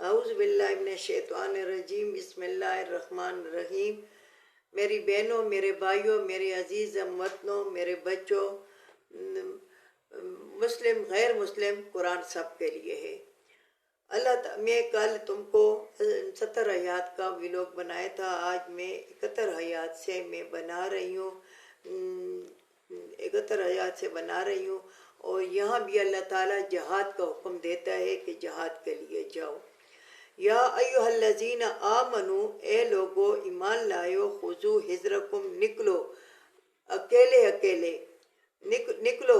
اعوذ باللہ من الشیطان الرجیم، بسم اللہ الرحمن الرحیم۔ میری بہنوں، میرے بھائیوں، میرے عزیز ہم وطنوں، میرے بچوں، مسلم غیر مسلم، قرآن سب کے لیے ہے۔ میں کل تم کو 70 آیات کا ویلوگ بنایا تھا، آج میں 71 آیات سے میں بنا رہی ہوں، 71 آیات سے بنا رہی ہوں۔ اور یہاں بھی اللہ تعالیٰ جہاد کا حکم دیتا ہے کہ جہاد کے لیے جاؤ۔ یا ایھا الذین آمنو، اے لوگو ایمان لائو، خذو حذرکم، نکلو اکیلے نکلو،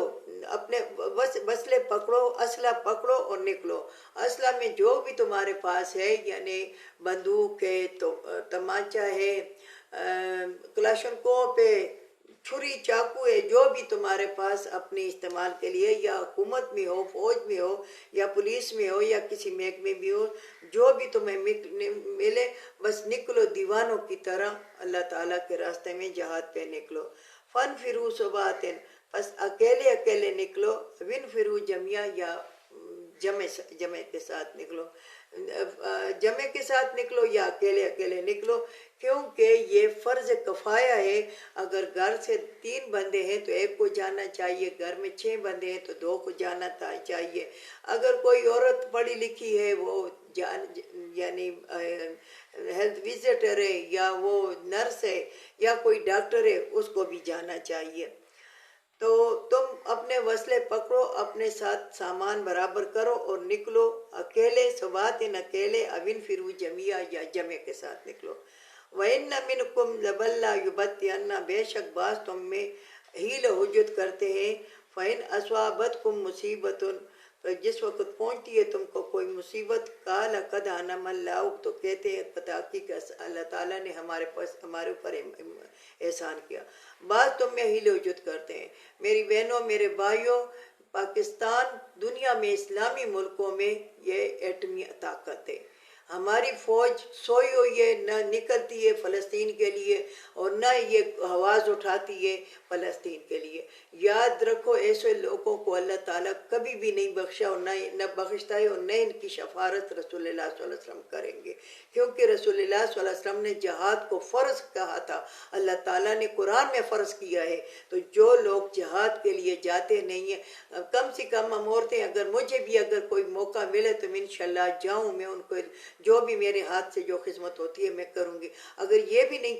اپنے وسلے پکڑو، اسلحہ پکڑو اور نکلو۔ اسلحہ میں جو بھی تمہارے پاس ہے، یعنی بندوق ہے، تمانچہ ہے، کلاشنکوف ہے، چھری چاقو ہے، جو بھی تمہارے پاس اپنے استعمال کے لیے، یا حکومت میں ہو، فوج میں ہو، یا پولیس میں ہو، یا کسی محکمے میں ہو، جو بھی تمہیں ملے، بس نکلو دیوانوں کی طرح اللہ تعالیٰ کے راستے میں جہاد پہ نکلو۔ فانفروا ثبات، بس اکیلے نکلو، وانفروا جميعا، یا جمع کے ساتھ نکلو، جمع کے ساتھ نکلو یا اکیلے نکلو، کیونکہ یہ فرض کفایہ ہے۔ اگر گھر سے 3 بندے ہیں تو 1 کو جانا چاہیے، گھر میں 6 بندے ہیں تو 2 کو جانا چاہیے۔ اگر کوئی عورت پڑھی لکھی ہے، وہ یعنی ہیلتھ وزٹر ہے، یا وہ نرس ہے، یا کوئی ڈاکٹر ہے، اس کو بھی جانا چاہیے۔ تو تم اپنے وسلے پکڑو، اپنے ساتھ سامان برابر کرو اور نکلو اکیلے، ثباتن اکیلے، او انفروا جميعا، یا جمع کے ساتھ نکلو۔ وَإِنَّ مِنْكُمْ لَمَن لَّيُبَطِّئَنَّ، بے شک بعض تم میں حیل و حجت کرتے ہیں۔ فَإِنْ أَصَابَتْكُمْ مُصِیبَةٌ، تو جس وقت پہنچتی ہے تم کو کوئی مصیبت، قَالَ قَدْ أَنْعَمَ اللَّهُ، تو کہتے ہیں تحقیق اللہ تعالیٰ نے ہمارے اوپر احسان کیا۔ بعض تم میں حیل و حجت کرتے ہیں۔ میری بہنوں، میرے بھائیوں، پاکستان دنیا میں اسلامی ملکوں میں یہ ایٹمی طاقت ہے۔ ہماری فوج سوئی ہوئی ہے، نہ نکلتی ہے فلسطین کے لیے، اور نہ یہ آواز اٹھاتی ہے فلسطین کے لیے۔ یاد رکھو، ایسے لوگوں کو اللہ تعالیٰ کبھی بھی نہیں بخشا، اور نہ بخشتا ہے، اور نہ ان کی شفاعت رسول اللہ صلی اللہ علیہ وسلم کریں گے، کیونکہ رسول اللہ صلی اللہ علیہ وسلم نے جہاد کو فرض کہا تھا، اللہ تعالیٰ نے قرآن میں فرض کیا ہے۔ تو جو لوگ جہاد کے لیے جاتے نہیں ہیں، کم سے کم ہم عورتیں، اگر کوئی موقع ملے تو میں انشاءاللہ جاؤں، میں ان کو جو بھی میرے ہاتھ سے جو خدمت ہوتی ہے میں کروں گی۔ اگر یہ بھی نہیں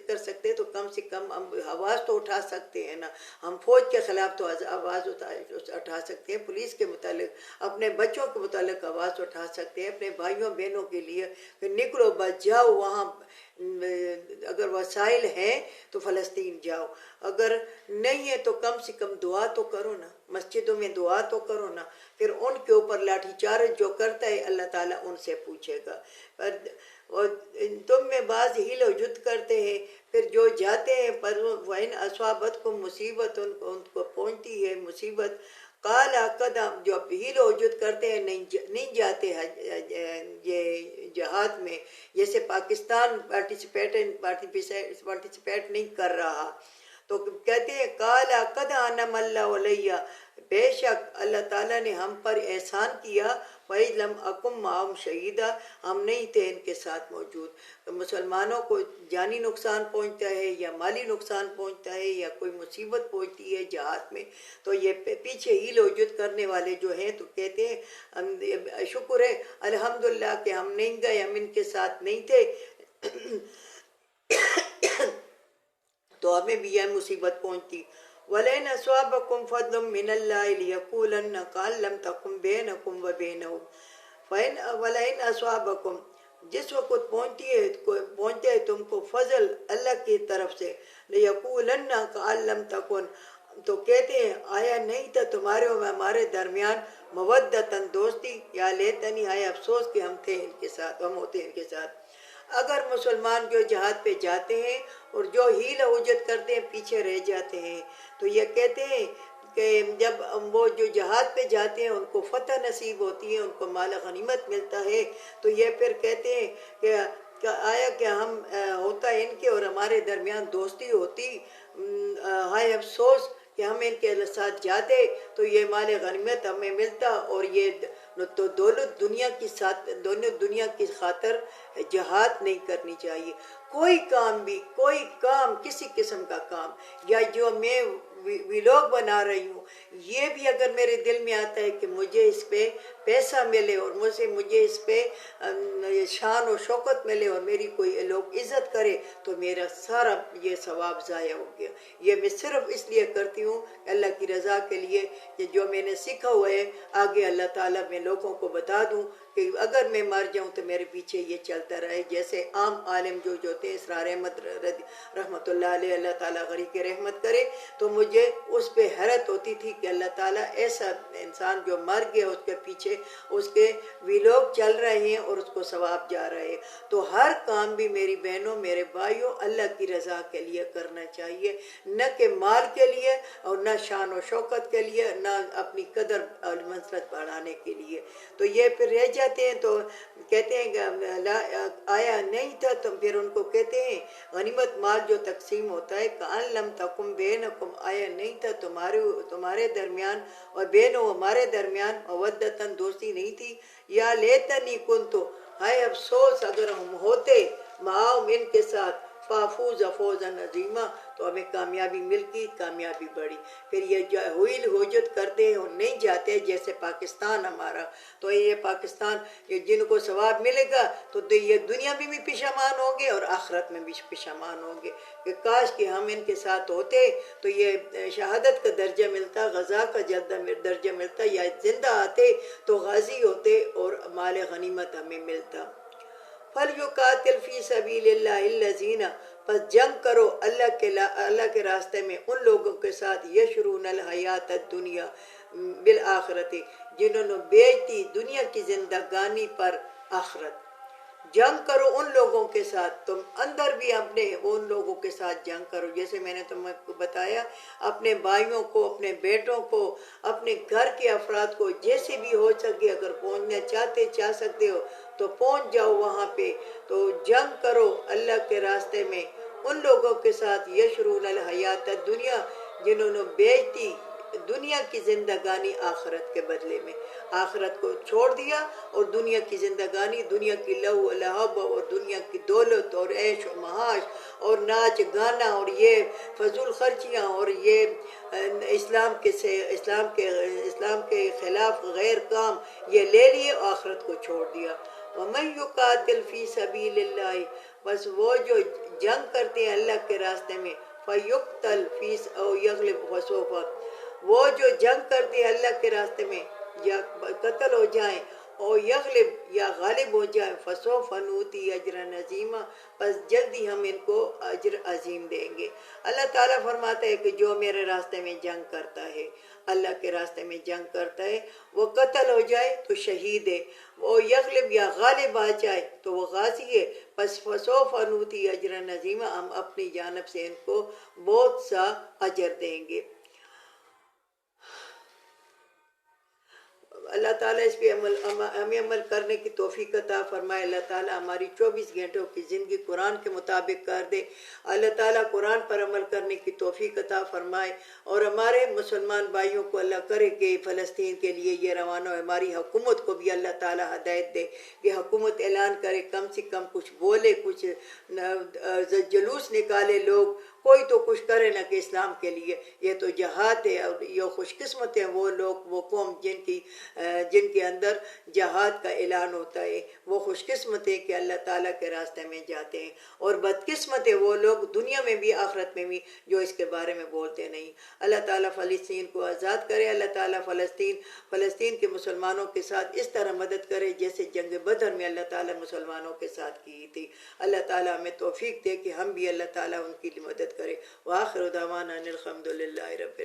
کر سکتے تو کم سے کم ہم آواز تو اٹھا سکتے ہیں نا۔ ہم فوج کے خلاف تو آواز اٹھا سکتے ہیں، پولیس کے متعلق، اپنے بچوں کے متعلق آواز اٹھا سکتے ہیں، اپنے بھائیوں بہنوں کے لیے کہ نکلو، بس جاؤ وہاں۔ اگر وسائل ہیں تو فلسطین جاؤ، اگر نہیں ہے تو کم سے کم دعا تو کرو نا، مسجدوں میں دعا تو کرو نا۔ پھر ان کے اوپر لاٹھی چارج جو کرتا ہے اللہ تعالیٰ ان سے پوچھے گا۔ اور تم میں بعض حیل و جد کرتے ہیں، پھر جو جاتے ہیں، پر وَإِنْ أَصَابَتْكُمْ مُصِیبَةٌ، ان کو پہنچتی ہے مصیبت، قَالَ قَدْ، جو حیل و جد کرتے ہیں، نہیں جاتے یہ جہاد میں، جیسے پاکستان پارٹیسپیٹ نہیں کر رہا، تو کہتے ہیں قَالَ قَدْ أَنْعَمَ اللَّهُ عَلَيَّ، بے شک اللہ تعالیٰ نے ہم پر احسان کیا، وَإِذْ لَمْ أَكُنْ مَعَهُمْ شَهِيدًا، ہم نہیں تھے ان کے ساتھ موجود۔ تو مسلمانوں کو جانی نقصان پہنچتا ہے، یا مالی نقصان پہنچتا ہے، یا کوئی مصیبت پہنچتی ہے جہاد میں، تو یہ پیچھے ہیل و جد کرنے والے جو ہیں تو کہتے ہیں شکر ہے الحمدللہ کہ ہم نہیں گئے، ہم ان کے ساتھ نہیں تھے، تو ہمیں بھی یہ مصیبت پہنچتی۔ وَلَئِنْ أَصَابَكُمْ فَضْلٌ مِّنَ اللَّهِ لِيَقُولَنَّ كَأَن لَّمْ تَكُن بَيْنَكُمْ وَبَيْنَهُ وَلَئِنْ أَصَابَكُمْ، جس وقت پہنچتے ہے تم کو فضل اللہ کی طرف سے، لِيَقُولَنَّ كَأَن لَّمْ تَكُن، تو کہتے ہیں آیا نہیں تھا تمہارے اور ہمارے درمیان مودتاً، دوستی، یا لیتنی، آیا افسوس کہ ہم تھے ان کے ساتھ، ہم ہوتے ان کے ساتھ۔ اگر مسلمان جو جہاد پہ جاتے ہیں اور جو حیل و حجت کرتے ہیں پیچھے رہ جاتے ہیں، تو یہ کہتے ہیں کہ جب وہ جو جہاد پہ جاتے ہیں ان کو فتح نصیب ہوتی ہے، ان کو مال غنیمت ملتا ہے، تو یہ پھر کہتے ہیں کہ آیا کہ ہم ہوتا ان کے اور ہمارے درمیان دوستی ہوتی، ہائے افسوس کہ ہم ان کے ساتھ جاتے تو یہ مال غنیمت ہمیں ملتا، اور یہ تو دونوں دنیا کی خاطر جہاد نہیں کرنی چاہیے. کوئی کام کسی قسم کا کام یا جو میں ویلوگ بنا رہی ہوں یہ بھی اگر میرے دل میں آتا ہے کہ مجھے اس پہ پیسہ ملے اور مجھے اس پہ شان و شوکت ملے اور میری کوئی لوگ عزت کرے تو میرا سارا یہ ثواب ضائع ہو گیا. یہ میں صرف اس لیے کرتی ہوں اللہ کی رضا کے لیے کہ جو میں نے سیکھا ہوا ہے آگے اللہ تعالیٰ میں لوگوں کو بتا دوں کہ اگر میں مر جاؤں تو میرے پیچھے یہ چلتا رہے. جیسے عام عالم جو ہوتے ہیں اسرار احمد رحمۃ اللہ علیہ اللہ تعالیٰ غریق رحمت کرے تو مجھے اس پہ حیرت ہوتی تھی کہ اللہ تعالیٰ ایسا انسان جو مر گیا اس کے پیچھے اس کے ویلوگ چل رہے ہیں اور اس کو ثواب جا رہے ہیں. تو ہر کام بھی میری بہنوں میرے بھائیوں اللہ کی رضا کے لیے کرنا چاہیے نہ کہ مال کے لیے اور نہ شان و شوکت کے لیے نہ اپنی قدر اور منزلت بڑھانے کے لیے. تو یہ پھر رہ جاتے ہیں تو کہتے ہیں کہ آیا نہیں تھا تو پھر ان کو کہتے ہیں غنیمت مال جو تقسیم ہوتا ہے کأن لم تکم بینکم آیا نہیں تھا تمہارے درمیان اور بینو ہمارے درمیان مودتاً دوستی نہیں تھی. یا لیتنی کنتو ہائے افسوس اگر ہم ہوتے معاہم ان کے ساتھ فافوز فوزا عظیما تو ہمیں کامیابی ملتی کامیابی بڑھی. پھر یہ ہوئل ہوجت کرتے ہیں اور نہیں جاتے جیسے پاکستان ہمارا. تو یہ پاکستان یہ جن کو ثواب ملے گا تو یہ دنیا میں بھی پشامان ہوں گے اور آخرت میں بھی پشامان ہوں گے کہ کاش کہ ہم ان کے ساتھ ہوتے تو یہ شہادت کا درجہ ملتا غزا کا درجہ ملتا یا زندہ آتے تو غازی ہوتے اور مال غنیمت ہمیں ملتا. فَلْيُقَاتِلْ فِي سَبِيلِ اللَّهِ الَّذِينَ پس جنگ کرو اللہ کے راستے میں ان لوگوں کے ساتھ یشرون الحیات الدنیا بالآخرت جنہوں نے بیچتی دنیا کی زندگانی پر آخرت. جنگ کرو ان لوگوں کے ساتھ تم اندر بھی اپنے ان لوگوں کے ساتھ جنگ کرو جیسے میں نے تمہیں بتایا اپنے بھائیوں کو اپنے بیٹوں کو اپنے گھر کے افراد کو جیسے بھی ہو سکے اگر پہنچنا چاہ سکتے ہو تو پہنچ جاؤ وہاں پہ. تو جنگ کرو اللہ کے راستے میں ان لوگوں کے ساتھ یشرون الحیات الدنیا جنہوں نے بیچتی دنیا کی زندگانی آخرت کے بدلے میں. آخرت کو چھوڑ دیا اور دنیا کی زندگانی دنیا کی لہو و لہب اور دنیا کی دولت اور عیش و معاش اور ناچ گانا اور یہ فضول خرچیاں اور یہ اسلام کے خلاف غیر کام یہ لے لیے اور آخرت کو چھوڑ دیا. وَمَن يُقَاتِلْ فِي سَبِيلِ اللَّهِ بس وہ جو جنگ کرتے ہیں اللہ کے راستے میں فَيُقْتَلْ فِي أَوْ يَغْلِبْ فَسَوْفَ وہ جو جنگ کرتے ہیں اللہ کے راستے میں یا قتل ہو جائیں اور یغلب یا غالب ہو جائیں فسوف نؤتی اجرا عظیما پس جلدی ہم ان کو اجر عظیم دیں گے. اللہ تعالیٰ فرماتا ہے کہ جو میرے راستے میں جنگ کرتا ہے اللہ کے راستے میں جنگ کرتا ہے وہ قتل ہو جائے تو شہید ہے وہ یغلب یا غالب آ جائے تو وہ غازی ہے. پس فسوف نؤتی اجرا عظیما ہم اپنی جانب سے ان کو بہت سا اجر دیں گے. اللہ تعالیٰ اس پہ ہمیں عمل کرنے کی توفیق عطا فرمائے. اللہ تعالیٰ ہماری 24 گھنٹوں کی زندگی قرآن کے مطابق کر دے. اللہ تعالیٰ قرآن پر عمل کرنے کی توفیق عطا فرمائے اور ہمارے مسلمان بھائیوں کو اللہ کرے کہ فلسطین کے لیے یہ روانہ ہو. ہماری حکومت کو بھی اللہ تعالیٰ ہدایت دے کہ حکومت اعلان کرے کم سے کم کچھ بولے کچھ جلوس نکالے لوگ کوئی تو کچھ کرے نہ کہ اسلام کے لیے. یہ تو جہاد ہے اور یہ خوش قسمت ہیں وہ لوگ وہ قوم جن کے اندر جہاد کا اعلان ہوتا ہے. وہ خوش قسمت ہے کہ اللہ تعالیٰ کے راستے میں جاتے ہیں اور بدقسمت ہے وہ لوگ دنیا میں بھی آخرت میں بھی جو اس کے بارے میں بولتے نہیں. اللہ تعالیٰ فلسطین کو آزاد کرے. اللہ تعالیٰ فلسطین کے مسلمانوں کے ساتھ اس طرح مدد کرے جیسے جنگ بدر میں اللہ تعالیٰ مسلمانوں کے ساتھ کی تھی. اللہ تعالیٰ ہمیں توفیق دے کہ ہم بھی اللہ تعالیٰ ان کی مدد کرے. وآخر دعوانا ان الحمد للہ رب العالمین.